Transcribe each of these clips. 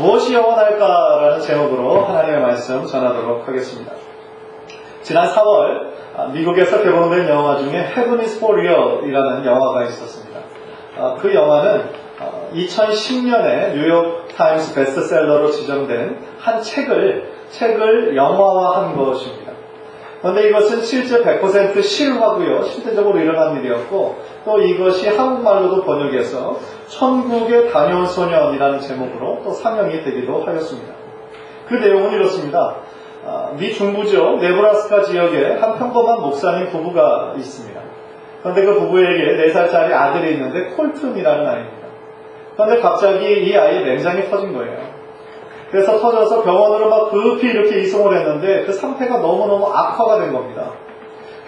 무엇이 영원할까라는 제목으로 하나님의 말씀 전하도록 하겠습니다. 지난 4월 미국에서 개봉된 영화 중에 Heaven is for Real이라는 영화가 있었습니다. 그 영화는 2010년에 뉴욕 타임스 베스트셀러로 지정된 한 책을 영화화한 것입니다. 그런데 이것은 실제 100% 실화고요. 실제적으로 일어난 일이었고, 또 이것이 한국말로도 번역해서 천국에 다녀온 소년이라는 제목으로 또 상영이 되기도 하였습니다. 그 내용은 이렇습니다. 미 중부죠. 네브라스카 지역에 한 평범한 목사님 부부가 있습니다. 그런데 그 부부에게 4살짜리 아들이 있는데 콜튼이라는 아이입니다. 그런데 갑자기 이 아이의 맹장이 터진 거예요. 그래서 터져서 병원으로 막 급히 이렇게 이송을 했는데 그 상태가 너무너무 악화가 된 겁니다.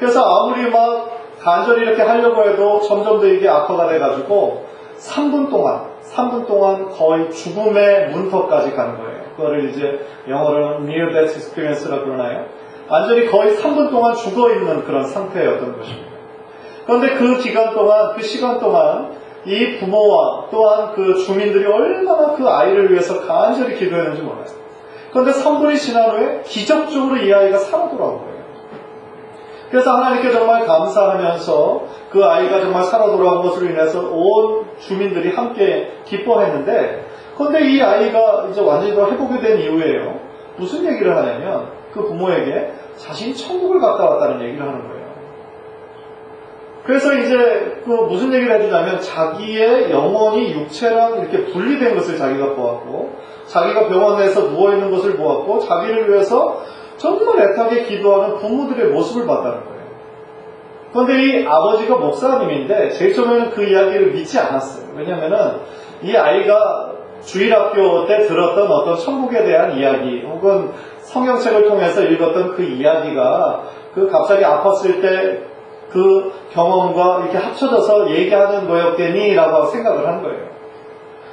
그래서 아무리 막 간절히 이렇게 하려고 해도 점점 더 이게 악화가 돼가지고 3분 동안 거의 죽음의 문턱까지 가는 거예요. 그거를 이제 영어로는 Near Death Experience라고 그러나요? 완전히 거의 3분 동안 죽어있는 그런 상태였던 것입니다. 그런데 그 시간 동안 이 부모와 또한 그 주민들이 얼마나 그 아이를 위해서 간절히 기도했는지 몰라요. 그런데 3분이 지난 후에 기적적으로 이 아이가 살아 돌아온 거예요. 그래서 하나님께 정말 감사하면서 그 아이가 정말 살아 돌아온 것으로 인해서 온 주민들이 함께 기뻐했는데, 그런데 이 아이가 이제 완전히 회복이 된 이후에요. 무슨 얘기를 하냐면 그 부모에게 자신이 천국을 갔다 왔다는 얘기를 하는 거예요. 그래서 이제 무슨 얘기를 해주냐면 자기의 영혼이 육체랑 이렇게 분리된 것을 자기가 보았고, 자기가 병원에서 누워있는 것을 보았고, 자기를 위해서 정말 애타게 기도하는 부모들의 모습을 봤다는 거예요. 그런데 이 아버지가 목사님인데 제일 처음에는 그 이야기를 믿지 않았어요. 왜냐하면 이 아이가 주일학교 때 들었던 어떤 천국에 대한 이야기 혹은 성경책을 통해서 읽었던 그 이야기가 그 갑자기 아팠을 때 그 경험과 이렇게 합쳐져서 얘기하는 거였겠니? 라고 생각을 한 거예요.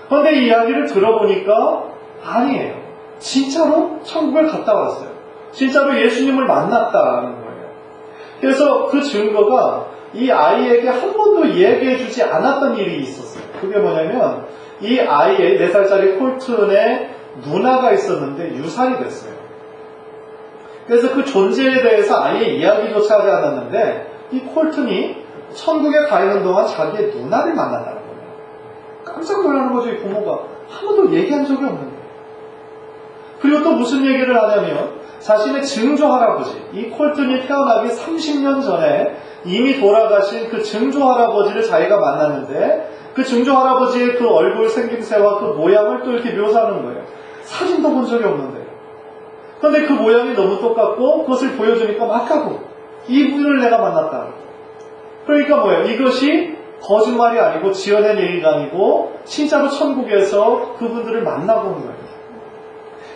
그런데 이 이야기를 들어보니까 아니에요. 진짜로 천국을 갔다 왔어요. 진짜로 예수님을 만났다는 거예요. 그래서 그 증거가 이 아이에게 한 번도 얘기해주지 않았던 일이 있었어요. 그게 뭐냐면 이 아이의 4살짜리 콜튼의 누나가 있었는데 유산이 됐어요. 그래서 그 존재에 대해서 아예 이야기조차 하지 않았는데 이 콜튼이 천국에 가 있는 동안 자기의 누나를 만난다는 거예요. 깜짝 놀라는 거죠. 이 부모가 한 번도 얘기한 적이 없는 거예요. 그리고 또 무슨 얘기를 하냐면 자신의 증조 할아버지, 이 콜튼이 태어나기 30년 전에 이미 돌아가신 그 증조 할아버지를 자기가 만났는데 그 증조 할아버지의 그 얼굴 생김새와 그 모양을 또 이렇게 묘사하는 거예요. 사진도 본 적이 없는데. 그런데 그 모양이 너무 똑같고 그것을 보여주니까 막 하고 이분을 내가 만났다. 그러니까 뭐예요? 이것이 거짓말이 아니고 지어낸 얘기가 아니고 진짜로 천국에서 그분들을 만나고 온 거예요.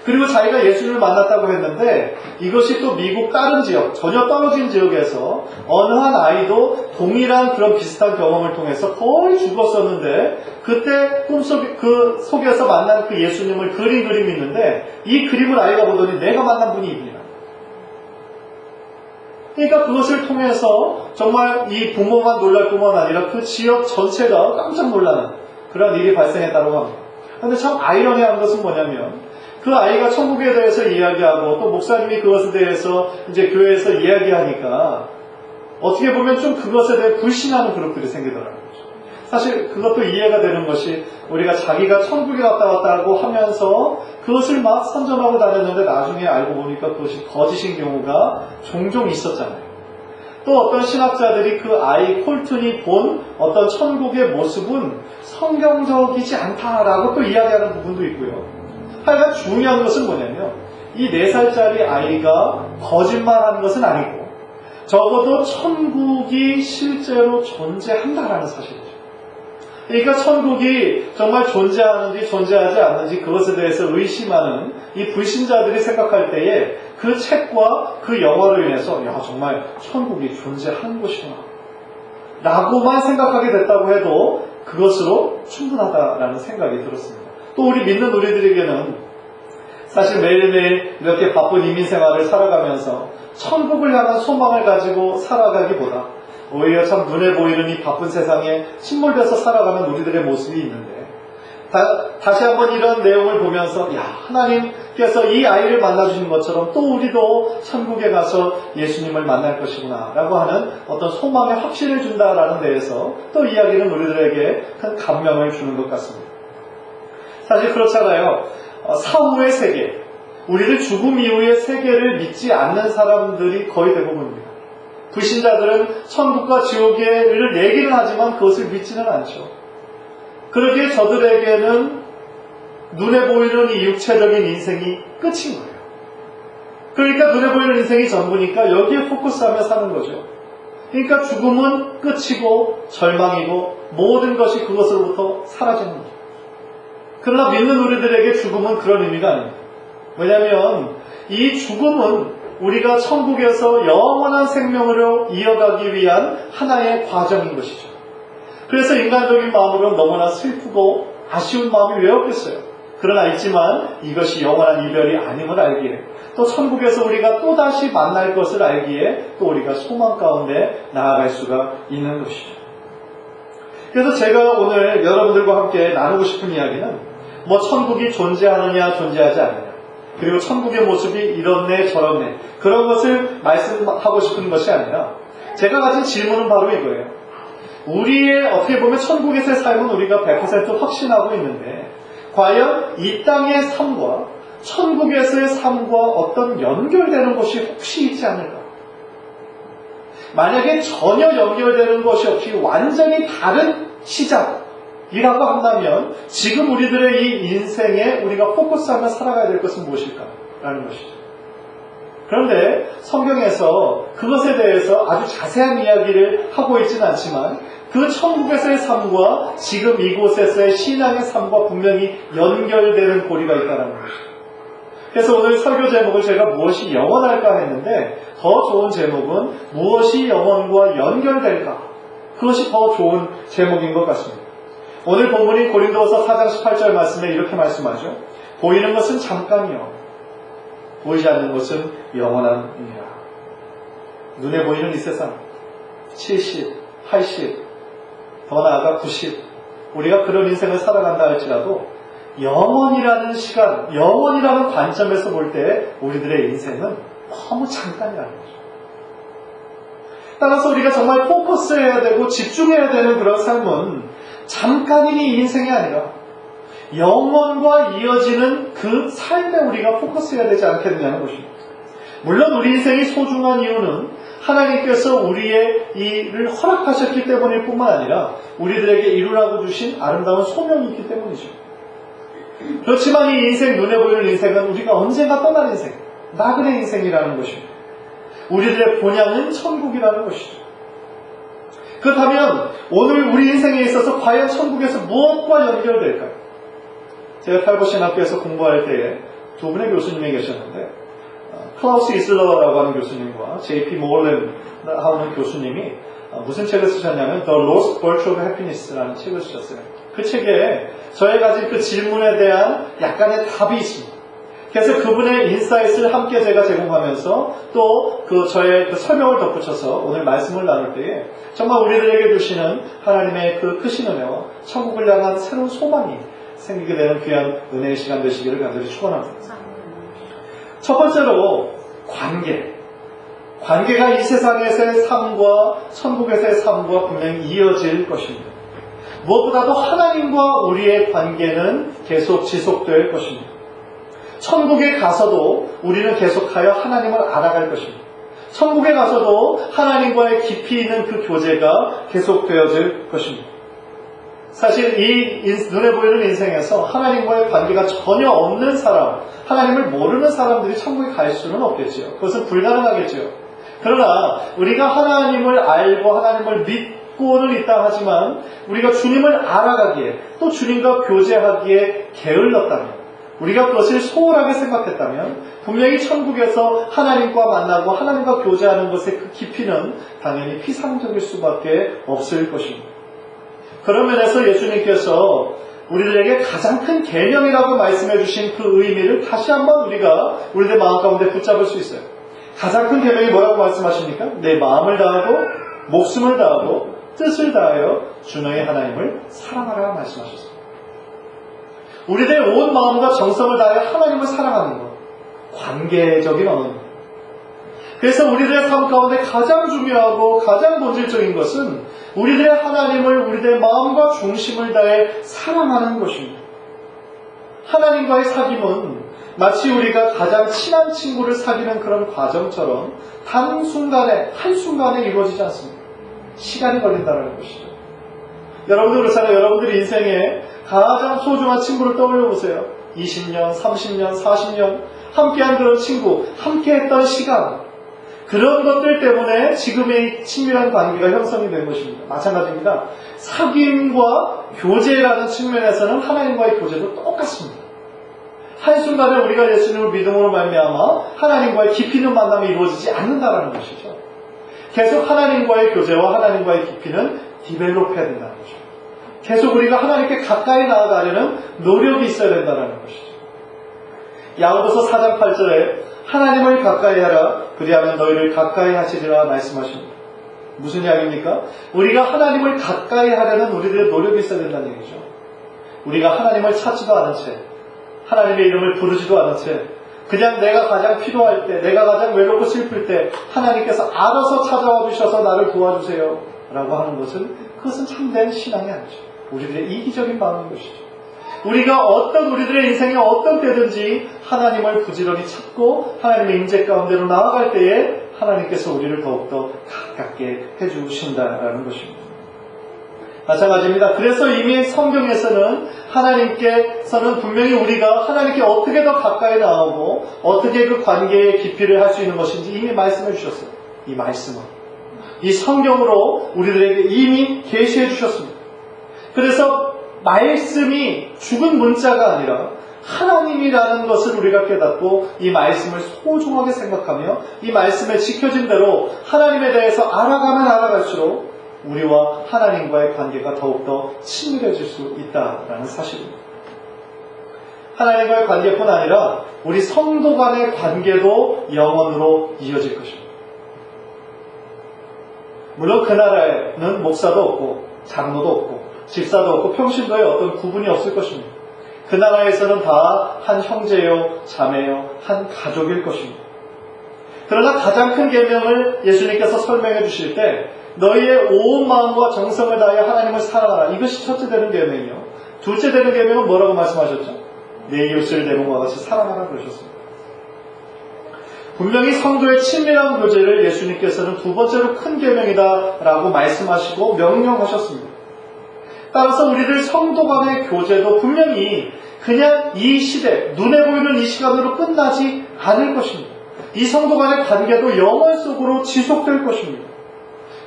그리고 자기가 예수님을 만났다고 했는데 이것이 또 미국 다른 지역, 전혀 떨어진 지역에서 어느 한 아이도 동일한 그런 비슷한 경험을 통해서 거의 죽었었는데 그때 꿈속 그 속에서 만난 그 예수님을 그림이 있는데 이 그림을 아이가 보더니 내가 만난 분이 이분이다. 그러니까 그것을 통해서 정말 이 부모만 놀랄 뿐만 아니라 그 지역 전체가 깜짝 놀라는 그런 일이 발생했다고 합니다. 그런데 참 아이러니한 것은 뭐냐면 그 아이가 천국에 대해서 이야기하고 또 목사님이 그것에 대해서 이제 교회에서 이야기하니까 어떻게 보면 좀 그것에 대해 불신하는 그룹들이 생기더라고요. 사실 그것도 이해가 되는 것이 우리가 자기가 천국에 갔다 왔다고 하면서 그것을 막 선전하고 다녔는데 나중에 알고 보니까 그것이 거짓인 경우가 종종 있었잖아요. 또 어떤 신학자들이 그 아이 콜튼이 본 어떤 천국의 모습은 성경적이지 않다라고 또 이야기하는 부분도 있고요. 하여간 중요한 것은 뭐냐면 이 4살짜리 아이가 거짓말하는 것은 아니고 적어도 천국이 실제로 존재한다라는 사실이죠. 그러니까 천국이 정말 존재하는지 존재하지 않는지 그것에 대해서 의심하는 이 불신자들이 생각할 때에 그 책과 그 영화로 인해서 야 정말 천국이 존재하는 것이구나 라고만 생각하게 됐다고 해도 그것으로 충분하다라는 생각이 들었습니다. 또 우리 믿는 우리들에게는 사실 매일매일 이렇게 바쁜 이민생활을 살아가면서 천국을 향한 소망을 가지고 살아가기보다 오히려 참 눈에 보이는 이 바쁜 세상에 침몰돼서 살아가는 우리들의 모습이 있는데 다시 한번 이런 내용을 보면서 하나님께서 이 아이를 만나주신 것처럼 또 우리도 천국에 가서 예수님을 만날 것이구나 라고 하는 어떤 소망의 확신을 준다라는 데에서 또 이야기는 우리들에게 큰 감명을 주는 것 같습니다. 사실 그렇잖아요. 사후의 세계, 우리들 죽음 이후의 세계를 믿지 않는 사람들이 거의 대부분입니다. 불신자들은 천국과 지옥을 얘기는 하지만 그것을 믿지는 않죠. 그러기에 저들에게는 눈에 보이는 이 육체적인 인생이 끝인 거예요. 그러니까 눈에 보이는 인생이 전부니까 여기에 포커스하며 사는 거죠. 그러니까 죽음은 끝이고 절망이고 모든 것이 그것으로부터 사라지는 거죠. 그러나 믿는 우리들에게 죽음은 그런 의미가 아닙니다. 왜냐하면 이 죽음은 우리가 천국에서 영원한 생명으로 이어가기 위한 하나의 과정인 것이죠. 그래서 인간적인 마음으로는 너무나 슬프고 아쉬운 마음이 왜 없겠어요. 그러나 있지만 이것이 영원한 이별이 아님을 알기에, 또 천국에서 우리가 또다시 만날 것을 알기에 또 우리가 소망 가운데 나아갈 수가 있는 것이죠. 그래서 제가 오늘 여러분들과 함께 나누고 싶은 이야기는 천국이 존재하느냐 존재하지 않느냐, 그리고 천국의 모습이 이렇네 저렇네, 그런 것을 말씀하고 싶은 것이 아니라 제가 가진 질문은 바로 이거예요. 우리의 어떻게 보면 천국에서의 삶은 우리가 100% 확신하고 있는데 과연 이 땅의 삶과 천국에서의 삶과 어떤 연결되는 것이 혹시 있지 않을까? 만약에 전혀 연결되는 것이 없이 완전히 다른 시작이라고 한다면 지금 우리들의 이 인생에 우리가 포커스하며 살아가야 될 것은 무엇일까라는 것이죠. 그런데 성경에서 그것에 대해서 아주 자세한 이야기를 하고 있지는 않지만 그 천국에서의 삶과 지금 이곳에서의 신앙의 삶과 분명히 연결되는 고리가 있다는 것이죠. 그래서 오늘 설교 제목을 제가 무엇이 영원할까 했는데 더 좋은 제목은 무엇이 영원과 연결될까? 그것이 더 좋은 제목인 것 같습니다. 오늘 본문인 고린도서 4장 18절 말씀에 이렇게 말씀하죠. 보이는 것은 잠깐이요 보이지 않는 것은 영원함이니라. 눈에 보이는 이 세상 70, 80, 더 나아가 90, 우리가 그런 인생을 살아간다 할지라도 영원이라는 시간, 영원이라는 관점에서 볼 때 우리들의 인생은 너무 잠깐이라는 거죠. 따라서 우리가 정말 포커스해야 되고 집중해야 되는 그런 삶은 잠깐이니 인생이 아니라 영원과 이어지는 그 삶에 우리가 포커스해야 되지 않겠느냐는 것입니다. 물론 우리 인생이 소중한 이유는 하나님께서 우리의 일을 허락하셨기 때문일 뿐만 아니라 우리들에게 이루라고 주신 아름다운 소명이 있기 때문이죠. 그렇지만 이 인생, 눈에 보이는 인생은 우리가 언젠가 떠날 인생, 나그네 인생이라는 것입니다. 우리들의 본향은 천국이라는 것이죠. 그렇다면 오늘 우리 인생에 있어서 과연 천국에서 무엇과 연결될까요? 제가 탈보신학교에서 공부할 때에 두 분의 교수님이 계셨는데 클라우스 이슬러라고 하는 교수님과 J.P. 모럴랜 하는 교수님이 무슨 책을 쓰셨냐면 The Lost Virtue of Happiness라는 책을 쓰셨어요. 그 책에 저의 가진 그 질문에 대한 약간의 답이 있습니다. 그래서 그분의 인사이트를 함께 제가 제공하면서 또 저의 설명을 덧붙여서 오늘 말씀을 나눌 때에 정말 우리들에게 주시는 하나님의 그 크신 은혜와 천국을 향한 새로운 소망이 생기게 되는 귀한 은혜의 시간 되시기를 간절히 축원합니다. 첫 번째로 관계가 이 세상에서의 삶과 천국에서의 삶과 분명히 이어질 것입니다. 무엇보다도 하나님과 우리의 관계는 계속 지속될 것입니다. 천국에 가서도 우리는 계속하여 하나님을 알아갈 것입니다. 천국에 가서도 하나님과의 깊이 있는 그 교제가 계속되어질 것입니다. 사실 이 눈에 보이는 인생에서 하나님과의 관계가 전혀 없는 사람, 하나님을 모르는 사람들이 천국에 갈 수는 없겠지요. 그것은 불가능하겠지요. 그러나 우리가 하나님을 알고 하나님을 믿고는 있다 하지만 우리가 주님을 알아가기에 또 주님과 교제하기에 게을렀다면, 우리가 그것을 소홀하게 생각했다면 분명히 천국에서 하나님과 만나고 하나님과 교제하는 것의 그 깊이는 당연히 피상적일 수밖에 없을 것입니다. 그런 면에서 예수님께서 우리들에게 가장 큰 계명이라고 말씀해 주신 그 의미를 다시 한번 우리가 우리들 마음 가운데 붙잡을 수 있어요. 가장 큰 계명이 뭐라고 말씀하십니까? 내 마음을 다하고 목숨을 다하고 뜻을 다하여 주 너의 하나님을 사랑하라 말씀하셨습니다. 우리들의 온 마음과 정성을 다해 하나님을 사랑하는 것. 관계적인 언어입니다. 그래서 우리들의 삶 가운데 가장 중요하고 가장 본질적인 것은 우리들의 하나님을 우리들의 마음과 중심을 다해 사랑하는 것입니다. 하나님과의 사귐은 마치 우리가 가장 친한 친구를 사귀는 그런 과정처럼 한순간에 이루어지지 않습니다. 시간이 걸린다는 것이죠. 여러분들 그렇잖아요. 여러분들의 인생에 가장 소중한 친구를 떠올려 보세요. 20년, 30년, 40년 함께한 그런 친구, 함께했던 시간, 그런 것들 때문에 지금의 친밀한 관계가 형성이 된 것입니다. 마찬가지입니다. 사귐과 교제라는 측면에서는 하나님과의 교제도 똑같습니다. 한순간에 우리가 예수님을 믿음으로 말미암아 하나님과의 깊이 있는 만남이 이루어지지 않는다는 것이죠. 계속 하나님과의 교제와 하나님과의 깊이는 디벨롭해야 된다는 것이죠. 계속 우리가 하나님께 가까이 나아가려는 노력이 있어야 된다는 것이죠. 야고보서 4장 8절에 하나님을 가까이 하라 그리하면 너희를 가까이 하시리라 말씀하십니다. 무슨 이야기입니까? 우리가 하나님을 가까이 하려는 우리들의 노력이 있어야 된다는 얘기죠. 우리가 하나님을 찾지도 않은 채 하나님의 이름을 부르지도 않은 채 그냥 내가 가장 필요할 때, 내가 가장 외롭고 슬플 때 하나님께서 알아서 찾아와 주셔서 나를 도와주세요 라고 하는 것은 그것은 참된 신앙이 아니죠. 우리들의 이기적인 마음인 것이죠. 우리가 우리들의 인생에 어떤 때든지 하나님을 부지런히 찾고 하나님의 임재 가운데로 나아갈 때에 하나님께서 우리를 더욱더 가깝게 해주신다라는 것입니다. 마찬가지입니다. 그래서 이미 성경에서는 하나님께서는 분명히 우리가 하나님께 어떻게 더 가까이 나오고 어떻게 그 관계의 깊이를 할 수 있는 것인지 이미 말씀해 주셨어요. 이 말씀은 이 성경으로 우리들에게 이미 계시해 주셨습니다. 그래서 말씀이 죽은 문자가 아니라 하나님이라는 것을 우리가 깨닫고 이 말씀을 소중하게 생각하며 이 말씀에 지켜진 대로 하나님에 대해서 알아가면 알아갈수록 우리와 하나님과의 관계가 더욱더 친밀해질 수 있다는 사실입니다. 하나님과의 관계뿐 아니라 우리 성도 간의 관계도 영원으로 이어질 것입니다. 물론 그 나라에는 목사도 없고 장로도 없고 집사도 없고 평신도에 어떤 구분이 없을 것입니다. 그 나라에서는 다 한 형제요 자매요 한 가족일 것입니다. 그러나 가장 큰 계명을 예수님께서 설명해 주실 때 너희의 온 마음과 정성을 다하여 하나님을 사랑하라. 이것이 첫째 되는 계명이요. 둘째 되는 계명은 뭐라고 말씀하셨죠? 내 이웃을 내 몸과 같이 사랑하라 그러셨습니다. 분명히 성도의 친밀한 교제를 예수님께서는 두 번째로 큰 계명이다라고 말씀하시고 명령하셨습니다. 따라서 우리들 성도 간의 교제도 분명히 그냥 이 시대, 눈에 보이는 이 시간으로 끝나지 않을 것입니다. 이 성도 간의 관계도 영원 속으로 지속될 것입니다.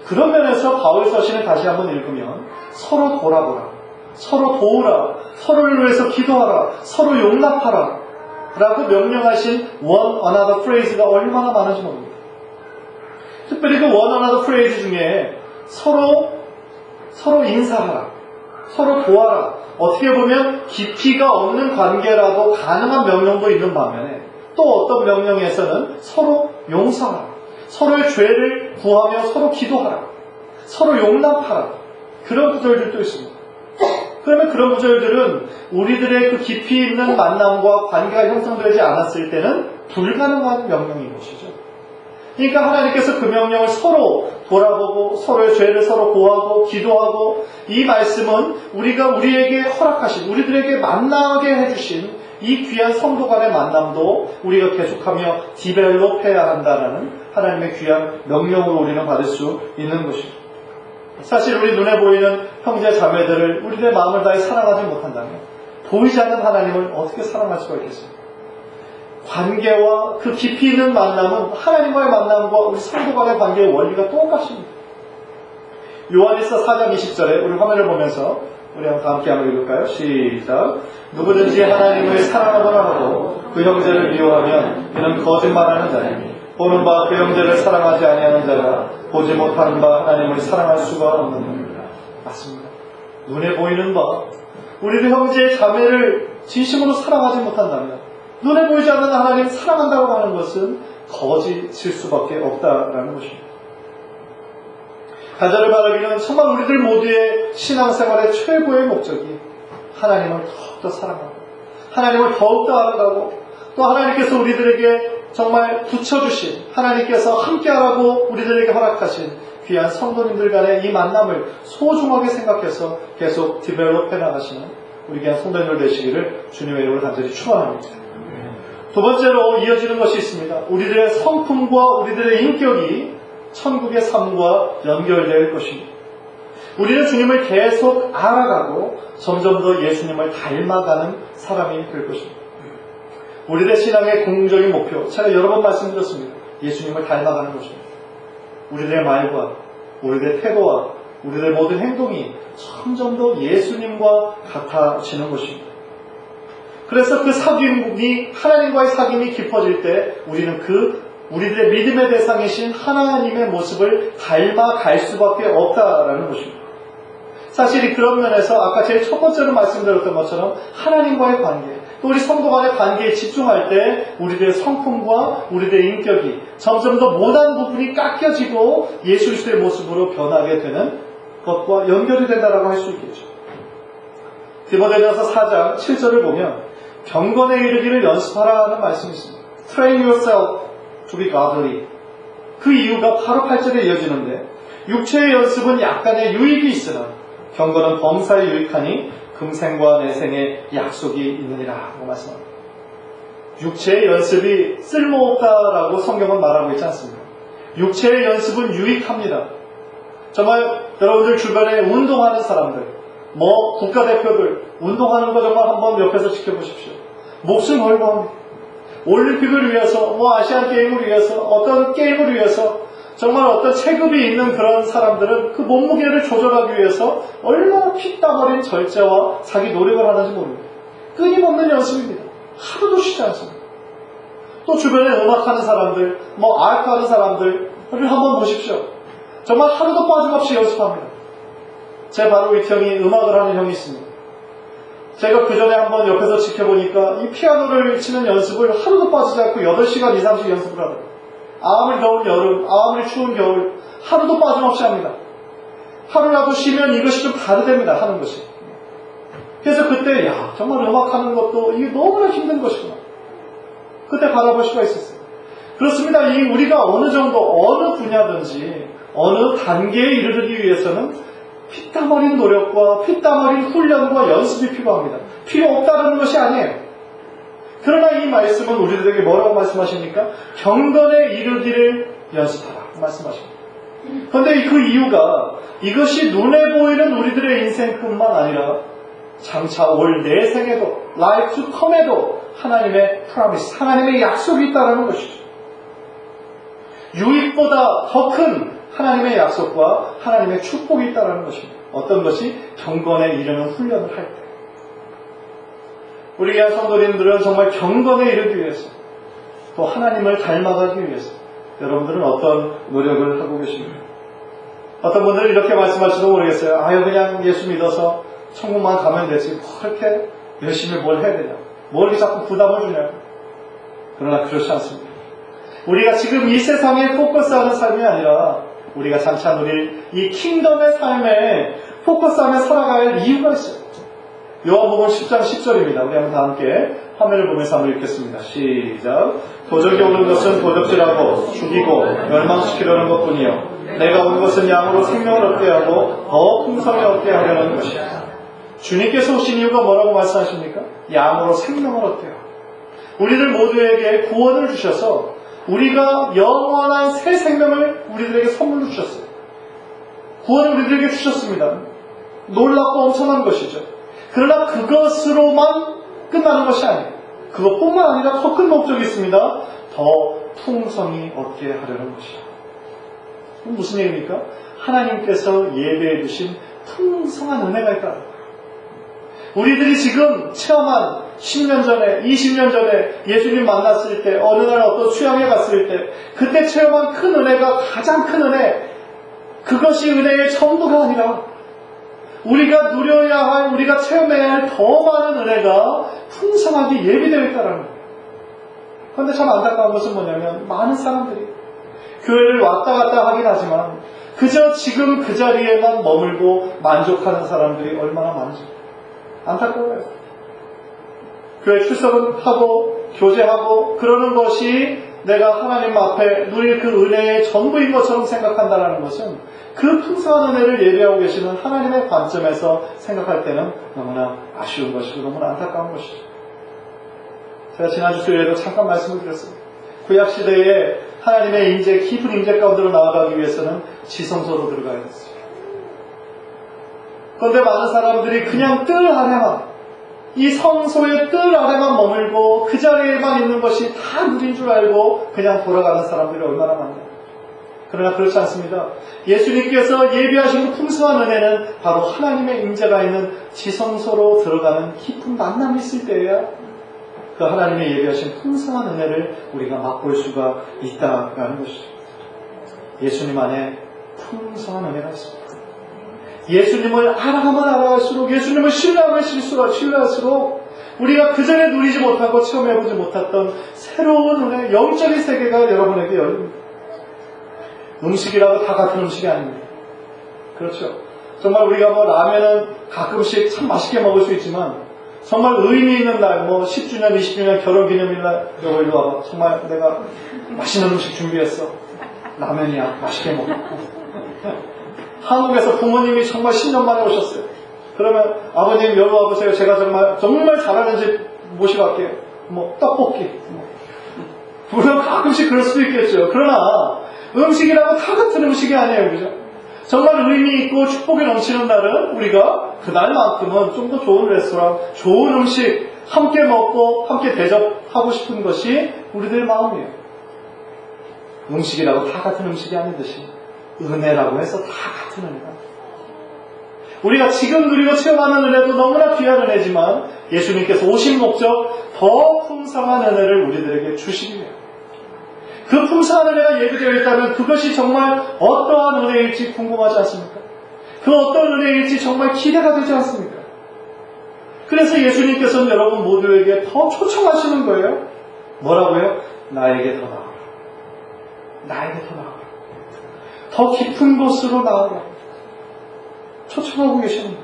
그런 면에서 바울 서신을 다시 한번 읽으면 서로 돌아보라, 서로 도우라, 서로를 위해서 기도하라, 서로 용납하라 라고 명령하신 one another phrase가 얼마나 많은지 모릅니다. 특별히 그 one another phrase 중에 서로 인사하라, 서로 도와라, 어떻게 보면 깊이가 없는 관계라도 가능한 명령도 있는 반면에 또 어떤 명령에서는 서로 용서하라, 서로의 죄를 구하며 서로 기도하라, 서로 용납하라, 그런 구절들도 있습니다. 그러면 그런 구절들은 우리들의 그 깊이 있는 만남과 관계가 형성되지 않았을 때는 불가능한 명령인 것이죠. 그러니까 하나님께서 그 명령을 서로 돌아보고 서로의 죄를 서로 고하고 기도하고 이 말씀은 우리에게 허락하신, 우리들에게 만나게 해주신 이 귀한 성도 간의 만남도 우리가 계속하며 디벨롭해야 한다는 하나님의 귀한 명령으로 우리는 받을 수 있는 것입니다. 사실 우리 눈에 보이는 형제 자매들을 우리들의 마음을 다해 사랑하지 못한다면 보이지 않는 하나님을 어떻게 사랑할 수가 있겠습니까? 관계와 그 깊이 있는 만남은 하나님과의 만남과 우리 성도 간의 관계의 원리가 똑같습니다. 요한일서 4장 20절에 우리 화면을 보면서 우리 다 함께 한번 읽을까요? 시작. 누구든지 하나님을 사랑하거나 하고 그 형제를 미워하면 이는 거짓말하는 자니 보는 바 그 형제를 사랑하지 아니하는 자가 보지 못하는 바 하나님을 사랑할 수가 없는 겁니다. 맞습니다. 눈에 보이는 바 우리의 형제 자매를 진심으로 사랑하지 못한다면 눈에 보이지 않는 하나님 사랑한다고 하는 것은 거짓일 수밖에 없다라는 것입니다. 간절히 바라기는 정말 우리들 모두의 신앙생활의 최고의 목적이 하나님을 더욱더 사랑하고 하나님을 더욱더 알아가고 또 하나님께서 우리들에게 정말 붙여주신 하나님께서 함께하라고 우리들에게 허락하신 귀한 성도님들 간의 이 만남을 소중하게 생각해서 계속 디벨롭해 나가시는 우리 귀한 성도님들 되시기를 주님의 이름으로 간절히 축원합니다. 두 번째로 이어지는 것이 있습니다. 우리들의 성품과 우리들의 인격이 천국의 삶과 연결될 것입니다. 우리는 주님을 계속 알아가고 점점 더 예수님을 닮아가는 사람이 될 것입니다. 우리들의 신앙의 궁극적인 목표, 제가 여러 번 말씀드렸습니다. 예수님을 닮아가는 것입니다. 우리들의 말과 우리들의 태도와 우리들의 모든 행동이 점점 더 예수님과 같아지는 것입니다. 그래서 그 사귐이 하나님과의 사귐이 깊어질 때 우리는 우리들의 믿음의 대상이신 하나님의 모습을 닮아갈 수밖에 없다라는 것입니다. 사실 그런 면에서 아까 제일 첫 번째로 말씀드렸던 것처럼 하나님과의 관계, 또 우리 성도 간의 관계에 집중할 때 우리들의 성품과 우리들의 인격이 점점 더 못한 부분이 깎여지고 예수 그리스도의 모습으로 변하게 되는 것과 연결이 된다라고 할 수 있겠죠. 디모데전서 4장 7절을 보면 경건에 이르기를 연습하라는 말씀이 있습니다. Train yourself to be godly. 그 이유가 바로 8절에 이어지는데 육체의 연습은 약간의 유익이 있으나 경건은 범사에 유익하니 금생과 내생에 약속이 있느니라 라고 말씀합니다. 육체의 연습이 쓸모없다라고 성경은 말하고 있지 않습니다. 육체의 연습은 유익합니다. 정말 여러분들 주변에 운동하는 사람들, 국가대표들 운동하는 거 정말 한번 옆에서 지켜보십시오. 목숨 걸고 합니다. 올림픽을 위해서, 아시안게임을 위해서, 어떤 게임을 위해서 정말 어떤 체급이 있는 그런 사람들은 그 몸무게를 조절하기 위해서 얼마나 피땀 흘린 절제와 자기 노력을 하는지 모릅니다. 끊임없는 연습입니다. 하루도 쉬지 않습니다. 또 주변에 음악하는 사람들, 아트하는 사람들을 한번 보십시오. 정말 하루도 빠짐없이 연습합니다. 제 바로 윗 형이 음악을 하는 형이 있습니다. 제가 그 전에 한번 옆에서 지켜보니까 이 피아노를 치는 연습을 하루도 빠지지 않고 8시간 이상씩 연습을 하더라고요. 아무리 더운 여름, 아무리 추운 겨울 하루도 빠짐없이 합니다. 하루라도 쉬면 이것이 좀 다르답니다. 하는 것이. 그래서 그때 정말 음악하는 것도 이게 너무나 힘든 것이구나. 그때 바라볼 수가 있었어요. 그렇습니다. 우리가 어느 정도 어느 분야든지 어느 단계에 이르기 위해서는 피땀 흘린 노력과 피땀 흘린 훈련과 연습이 필요합니다. 필요 없다는 것이 아니에요. 그러나 이 말씀은 우리들에게 뭐라고 말씀하십니까? 경건에 이르기를 연습하라 말씀하십니다. 그런데 그 이유가 이것이 눈에 보이는 우리들의 인생뿐만 아니라 장차 올 내 생에도 life to come에도 하나님의 promise, 하나님의 약속이 있다는 것이죠. 유익보다 더 큰 하나님의 약속과 하나님의 축복이 있다는 것입니다. 어떤 것이 경건에 이르는 훈련을 할 때. 우리 귀한 성도님들은 정말 경건에 이르기 위해서 또 하나님을 닮아가기 위해서 여러분들은 어떤 노력을 하고 계십니까? 어떤 분들은 이렇게 말씀할지도 모르겠어요. 그냥 예수 믿어서 천국만 가면 되지 그렇게 열심히 뭘 해야 되냐, 뭘 이렇게 자꾸 부담을 주냐. 그러나 그렇지 않습니다. 우리가 지금 이 세상에 포커스하는 삶이 아니라 우리가 장차 누릴 이 킹덤의 삶에 포커스하며 살아갈 이유가 있어요. 요한복음 10장 10절입니다. 우리 한번 다 함께 화면을 보면서 한번 읽겠습니다. 시작. 도적이 오는 것은 도적질하고 죽이고 멸망시키려는 것뿐이요 내가 온 것은 양으로 생명을 얻게 하고 더 풍성히 얻게 하려는 것이다. 주님께서 오신 이유가 뭐라고 말씀하십니까? 양으로 생명을 얻게 하고 우리들 모두에게 구원을 주셔서 우리가 영원한 새 생명을 우리들에게 선물로 주셨어요. 구원을 우리들에게 주셨습니다. 놀랍고 엄청난 것이죠. 그러나 그것으로만 끝나는 것이 아니에요. 그것뿐만 아니라 더 큰 목적이 있습니다. 더 풍성히 얻게 하려는 것이죠. 무슨 얘기입니까? 하나님께서 예배해 주신 풍성한 은혜가 있다. 우리들이 지금 체험한 10년 전에, 20년 전에 예수님 만났을 때, 어느 날 어떤 수양에 갔을 때, 그때 체험한 큰 은혜가 가장 큰 은혜, 그것이 은혜의 전부가 아니라 우리가 누려야 할, 우리가 체험해야 할 더 많은 은혜가 풍성하게 예비되어 있다는 거예요. 그런데 참 안타까운 것은 뭐냐면 많은 사람들이 교회를 왔다 갔다 하긴 하지만 그저 지금 그 자리에만 머물고 만족하는 사람들이 얼마나 많은지 안타까워요. 교회 출석은 하고 교제하고 그러는 것이 내가 하나님 앞에 누릴 그 은혜의 전부인 것처럼 생각한다는 것은 그 풍성한 은혜를 예배하고 계시는 하나님의 관점에서 생각할 때는 너무나 아쉬운 것이고 너무나 안타까운 것이죠. 제가 지난주 수요일에도 잠깐 말씀을 드렸습니다. 구약시대에 하나님의 임재, 깊은 임재 가운데로 나아가기 위해서는 지성소로 들어가야 됐어요. 그런데 많은 사람들이 그냥 뜰 아래만, 이 성소의 뜰 아래만 머물고 그 자리에만 있는 것이 다 누린 줄 알고 그냥 돌아가는 사람들이 얼마나 많나요? 그러나 그렇지 않습니다. 예수님께서 예비하신 그 풍성한 은혜는 바로 하나님의 임재가 있는 지성소로 들어가는 깊은 만남이 있을 때에야 그 하나님의 예비하신 풍성한 은혜를 우리가 맛볼 수가 있다라는 것이죠. 예수님 안에 풍성한 은혜가 있습니다. 예수님을 알아가면 알아갈수록, 예수님을 신뢰하면 신뢰할수록 우리가 그전에 누리지 못하고 체험해보지 못했던 새로운 은혜, 영적인 세계가 여러분에게 열립니다. 음식이라고 다 같은 음식이 아닙니다. 그렇죠. 정말 우리가 라면은 가끔씩 참 맛있게 먹을 수 있지만 정말 의미 있는 날, 10주년, 20주년 결혼기념일날 여보 일로 와봐. 정말 내가 맛있는 음식 준비했어. 라면이야. 맛있게 먹어. 한국에서 부모님이 정말 10년 만에 오셨어요. 그러면 아버님 여기 와보세요. 제가 정말 잘하는 집 모시고 갈게요. 떡볶이. 물론 가끔씩 그럴 수도 있겠죠. 그러나 음식이라고 다 같은 음식이 아니에요. 그죠? 정말 의미 있고 축복이 넘치는 날은 우리가 그날만큼은 좀 더 좋은 레스토랑, 좋은 음식 함께 먹고 함께 대접하고 싶은 것이 우리들의 마음이에요. 음식이라고 다 같은 음식이 아니듯이 은혜라고 해서 다 같은 은혜가. 우리가 지금 누리고 체험하는 은혜도 너무나 귀한 은혜지만 예수님께서 오신 목적, 더 풍성한 은혜를 우리들에게 주시기 위해 그 풍성한 은혜가 예비되어 있다면 그것이 정말 어떠한 은혜일지 궁금하지 않습니까? 그 어떤 은혜일지 정말 기대가 되지 않습니까? 그래서 예수님께서는 여러분 모두에게 더 초청하시는 거예요. 뭐라고요? 나에게 더 나아가라. 나에게 더 나아가라. 더 깊은 곳으로 나아가라. 초청하고 계십니다.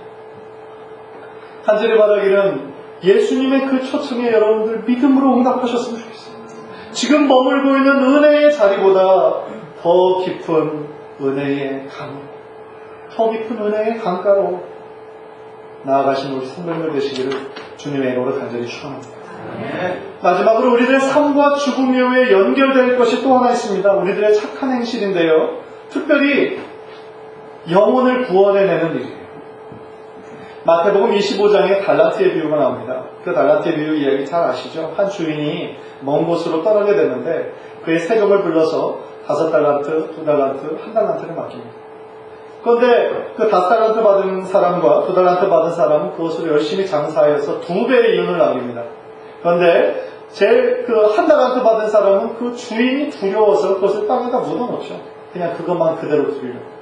간절히 바라기는 예수님의 그 초청에 여러분들 믿음으로 응답하셨으면 좋겠어요. 지금 머물고 있는 은혜의 자리보다 더 깊은 은혜의 강, 더 깊은 은혜의 강가로 나아가신 우리 성도님들 되시기를 주님의 이름으로 간절히 축원합니다. 마지막으로 우리들의 삶과 죽음 이후에 연결될 것이 또 하나 있습니다. 우리들의 착한 행실인데요. 특별히 영혼을 구원해내는 일이에요. 마태복음 25장에 달란트의 비유가 나옵니다. 그 달란트의 비유 이야기 잘 아시죠? 한 주인이 먼 곳으로 떠나게 됐는데 그의 세금을 불러서 5달란트, 2달란트, 1달란트를 맡깁니다. 그런데 그 5달란트 받은 사람과 2달란트 받은 사람은 그것으로 열심히 장사해서 2배의 이윤을 남깁니다. 그런데 제일 그 1달란트 받은 사람은 그 주인이 두려워서 그것을 땅에다 묻어놓죠. 그냥 그것만 그대로 두려고.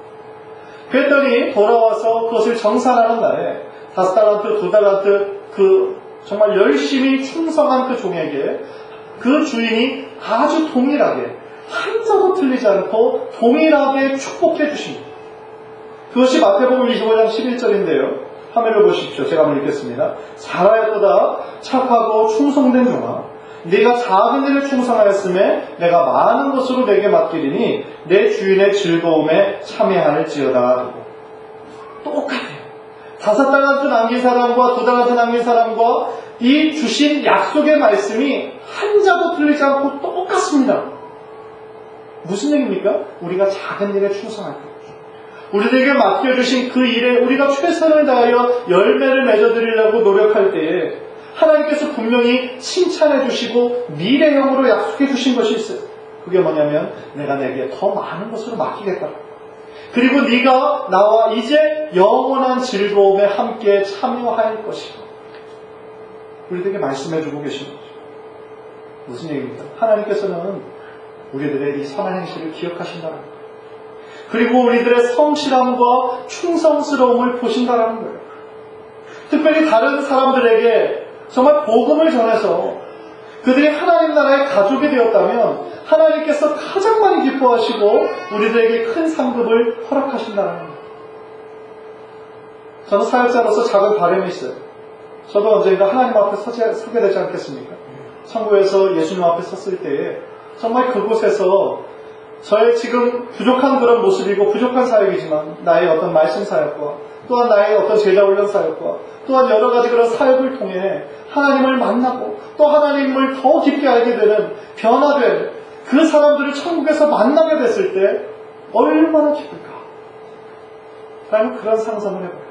그랬더니 돌아와서 그것을 정산하는 날에 5달란트, 2달란트 그 정말 열심히 충성한 그 종에게 그 주인이 아주 동일하게 한자도 틀리지 않고 동일하게 축복해 주십니다. 그것이 마태복음 25장 11절인데요. 화면을 보십시오. 제가 한번 읽겠습니다. 잘하였도다 착하고 충성된 종아, 네가 작은 일에 충성하였음에 내가 많은 것으로 내게 맡기리니 내 주인의 즐거움에 참여할지어다. 똑같아요. 5달란트 남긴 사람과 2달란트 남긴 사람과 이 주신 약속의 말씀이 한자도 틀리지 않고 똑같습니다. 무슨 얘기입니까? 우리가 작은 일에 충성할 것. 우리들에게 맡겨주신 그 일에 우리가 최선을 다하여 열매를 맺어드리려고 노력할 때에 하나님께서 분명히 칭찬해 주시고 미래형으로 약속해 주신 것이 있어요. 그게 뭐냐면 내가 내게 더 많은 것으로 맡기겠다. 그리고 네가 나와 이제 영원한 즐거움에 함께 참여할 것이다. 우리들에게 말씀해 주고 계신 거죠. 무슨 얘기입니까? 하나님께서는 우리들의 이 선한 행실을 기억하신다는 거예요. 그리고 우리들의 성실함과 충성스러움을 보신다는 거예요. 특별히 다른 사람들에게 정말 복음을 전해서 그들이 하나님 나라의 가족이 되었다면 하나님께서 가장 많이 기뻐하시고 우리들에게 큰 상급을 허락하신다는 겁니다. 저는 사역자로서 작은 바람이 있어요. 저도 언젠가 하나님 앞에 서게 되지 않겠습니까? 천국에서 예수님 앞에 섰을 때에 정말 그곳에서 저의 지금 부족한 그런 모습이고 부족한 사역이지만 나의 어떤 말씀 사역과 또한 나의 어떤 제자 훈련 사역과 또한 여러 가지 그런 사역을 통해 하나님을 만나고 또 하나님을 더 깊게 알게 되는 변화된 그 사람들을 천국에서 만나게 됐을 때 얼마나 기쁠까? 라는 그런 상상을 해봐요.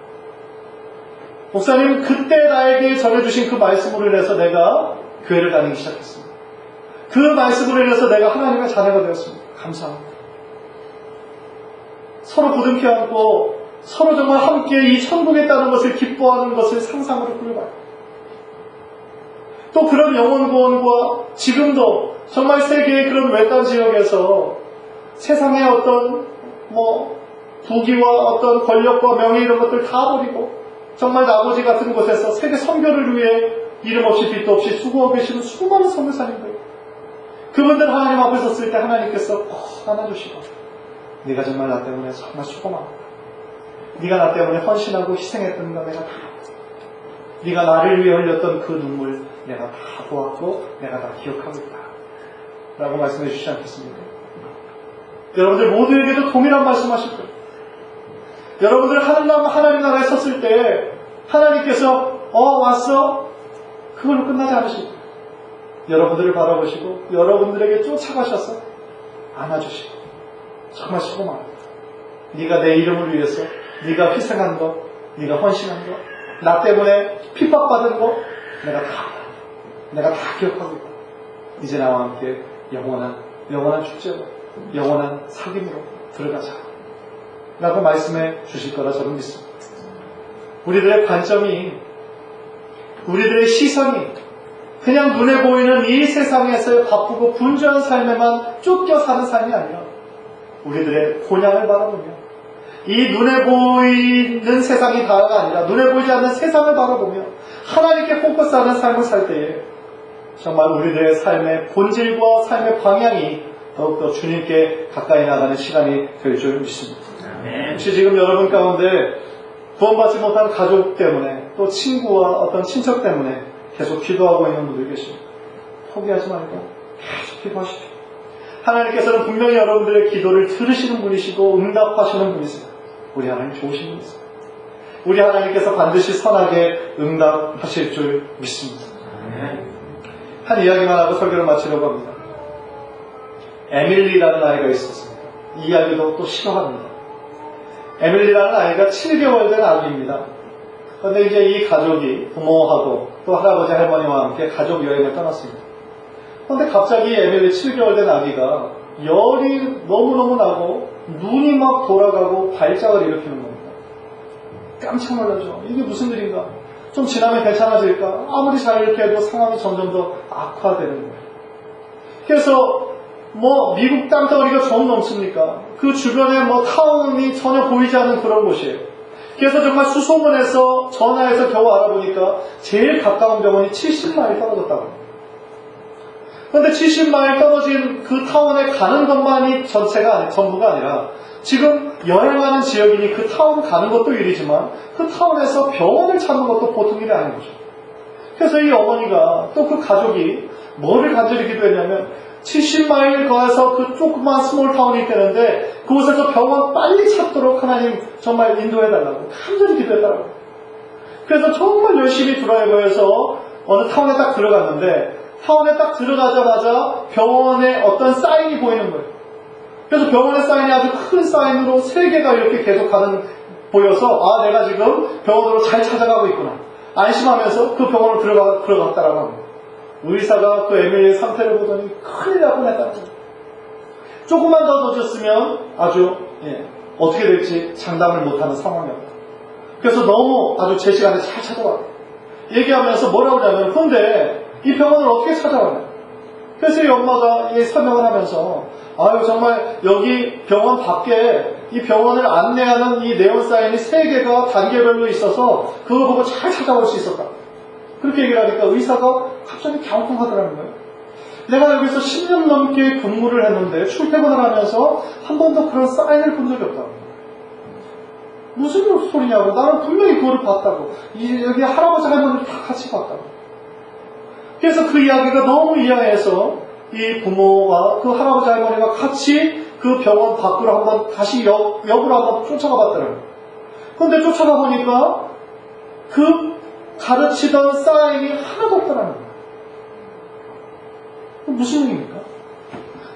목사님, 그때 나에게 전해주신 그 말씀으로 인해서 내가 교회를 다니기 시작했습니다. 그 말씀으로 인해서 내가 하나님의 자녀가 되었습니다. 감사합니다. 서로 부둥켜 안고 서로 정말 함께 이 천국에 있다는 것을 기뻐하는 것을 상상으로 꾸려봐요. 또 그런 영혼 구원과 지금도 정말 세계의 그런 외딴 지역에서 세상의 어떤 부귀와 어떤 권력과 명예 이런 것들 다 버리고 정말 나머지 같은 곳에서 세계 선교를 위해 이름 없이 빛도 없이 수고하고 계시는 수많은 선교사님들, 그분들 하나님 앞에 섰을 때 하나님께서 꼭 안아주시고 네가 정말 나 때문에 정말 수고하다. 네가 나 때문에 헌신하고 희생했던 거 내가 다 알아. 네가 나를 위해 흘렸던 그 눈물 내가 다 보았고 내가 다 기억하고 있다. 라고 말씀해 주시지 않겠습니까? 여러분들 모두에게도 동일한 말씀하실 거예요. 여러분들 하나님 나라에 섰을 때 하나님께서 왔어? 그걸로 끝나지 않으실 거예요. 여러분들을 바라보시고 여러분들에게 쫓아가셔서 안아주시고 정말 수고 많았다. 네가 내 이름을 위해서 네가 희생한 거, 네가 헌신한 거, 나 때문에 핍박받은 거 내가 다 기억하고 있다. 이제 나와 함께 영원한 축제로 영원한 사귐으로 들어가자 라고 말씀해 주실 거라 저는 믿습니다. 우리들의 관점이, 우리들의 시선이 그냥 눈에 보이는 이 세상에서의 바쁘고 분주한 삶에만 쫓겨 사는 삶이 아니라 우리들의 본향을 바라보며 이 눈에 보이는 세상이 다가 아니라 눈에 보이지 않는 세상을 바라보며 하나님께 포커스하는 삶을 살 때에 정말 우리들의 삶의 본질과 삶의 방향이 더욱더 주님께 가까이 나가는 시간이 될 줄 믿습니다. 혹시 지금 여러분 가운데 구원받지 못한 가족 때문에 또 친구와 어떤 친척 때문에 계속 기도하고 있는 분들 계십니다. 포기하지 말고 계속 기도하십시오. 하나님께서는 분명히 여러분들의 기도를 들으시는 분이시고 응답하시는 분이세요. 우리 하나님 좋으신 분이세요. 우리 하나님께서 반드시 선하게 응답하실 줄 믿습니다. 한 이야기만 하고 설교를 마치려고 합니다. 에밀리라는 아이가 있었습니다. 이 이야기도 또 싫어합니다. 에밀리라는 아이가 7개월 된 아기입니다. 그런데 이제 이 가족이 부모하고 또 할아버지 할머니와 함께 가족 여행을 떠났습니다. 그런데 갑자기 에밀리 7개월 된 아기가 열이 너무너무 나고 눈이 막 돌아가고 발작을 일으키는 겁니다. 깜짝 놀라죠. 이게 무슨 일인가? 좀 지나면 괜찮아질까? 아무리 잘 이렇게 해도 상황이 점점 더 악화되는 거예요. 그래서 미국 땅덩어리가 정 넘습니까? 그 주변에 타운이 전혀 보이지 않는 그런 곳이에요. 그래서 정말 수소문해서 전화해서 겨우 알아보니까 제일 가까운 병원이 70마일 떨어졌다고 합니다. 그런데 70마일 떨어진 그 타운에 가는 것만이 전부가 아니라 지금 여행하는 지역이니 그 타운 가는 것도 일이지만 그 타운에서 병원을 찾는 것도 보통 일이 아닌 거죠. 그래서 이 어머니가 또 그 가족이 뭐를 간절히 기도했냐면 70마일 가서 그 조그만 스몰 타운이 있다는데 그곳에서 병원 빨리 찾도록 하나님 정말 인도해달라고 간절히 기도했다고. 그래서 정말 열심히 드라이버해서 어느 타운에 딱 들어갔는데 타운에 딱 들어가자마자 병원에 어떤 사인이 보이는 거예요. 그래서 병원의 사인이 아주 큰 사인으로 3개가 이렇게 계속 보여서 내가 지금 병원으로 잘 찾아가고 있구나 안심하면서 그 병원으로 들어갔다라고 합니다. 의사가 그 에밀리의 상태를 보더니 큰일 날 뻔했다는 거예요. 조금만 더 늦었으면 아주 어떻게 될지 장담을 못하는 상황이었다. 그래서 너무 아주 제 시간에 잘 찾아왔다. 얘기하면서 뭐라고 하냐면 근데 이 병원을 어떻게 찾아왔냐. 그래서 이 엄마가 설명을 하면서 정말 여기 병원 밖에 이 병원을 안내하는 이 네온사인이 3개가 단계별로 있어서 그거 보고 잘 찾아올 수 있었다. 그렇게 얘기를 하니까 의사가 갑자기 갸우뚱하더라는 거예요. 내가 여기서 10년 넘게 근무를 했는데 출퇴근을 하면서 한 번도 그런 사인을 본 적이 없다고. 무슨 소리냐고. 나는 분명히 그거를 봤다고. 여기 할아버지 할머니를 다 같이 봤다고. 그래서 그 이야기가 너무 이해해서 이 부모와 그 할아버지 할머니가 같이 그 병원 밖으로 한번 다시 역으로 한번 쫓아가 봤더라고요. 그런데 쫓아가 보니까 그 가르치던 사인이 하나도 없더라는 거예요. 무슨 얘기입니까?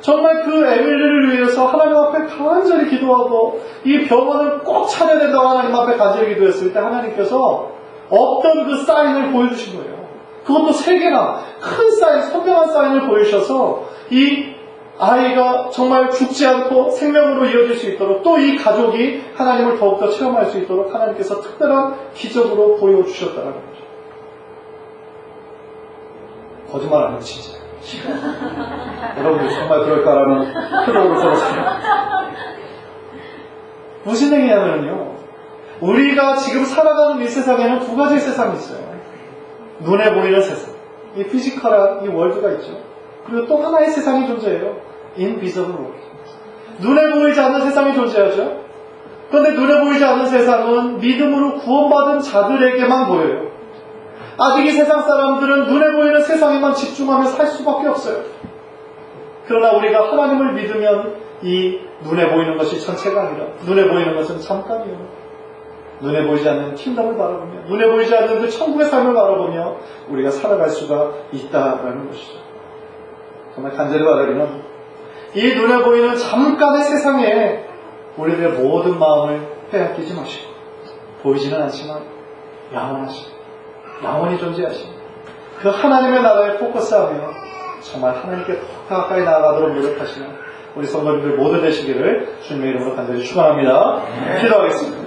정말 그 에밀리를 위해서 하나님 앞에 간절히 기도하고 이 병원을 꼭 차려야 된다고 하나님 앞에 간절히 기도했을 때 하나님께서 어떤 그 사인을 보여주신 거예요. 그것도 3개나 큰 사인, 선명한 사인을 보여주셔서 이 아이가 정말 죽지 않고 생명으로 이어질 수 있도록 또 이 가족이 하나님을 더욱더 체험할 수 있도록 하나님께서 특별한 기적으로 보여주셨다는 거죠. 거짓말 안 해요, 진짜. 여러분들 정말 그럴까라는 표정으로 들었어요. 무슨 얘기냐면요, 우리가 지금 살아가는 이 세상에는 2가지의 세상이 있어요. 눈에 보이는 세상, 이 피지컬한 이 월드가 있죠. 그리고 또 하나의 세상이 존재해요. 인비저블 월드. 눈에 보이지 않는 세상이 존재하죠. 그런데 눈에 보이지 않는 세상은 믿음으로 구원받은 자들에게만 보여요. 아직 이 세상 사람들은 눈에 보이는 세상에만 집중하며 살 수밖에 없어요. 그러나 우리가 하나님을 믿으면 이 눈에 보이는 것이 전체가 아니라 눈에 보이는 것은 잠깐이에요. 눈에 보이지 않는 킹덤을 바라보며 눈에 보이지 않는 그 천국의 삶을 바라보며 우리가 살아갈 수가 있다라는 것이죠. 정말 간절히 바라기는 이 눈에 보이는 잠깐의 세상에 우리들의 모든 마음을 빼앗기지 마시고 보이지는 않지만 영원히 존재하신 그 하나님의 나라에 포커스하며 정말 하나님께 더 가까이 나아가도록 노력하시는 우리 성도님들 모두 되시기를 주님의 이름으로 간절히 축원합니다. 기도하겠습니다.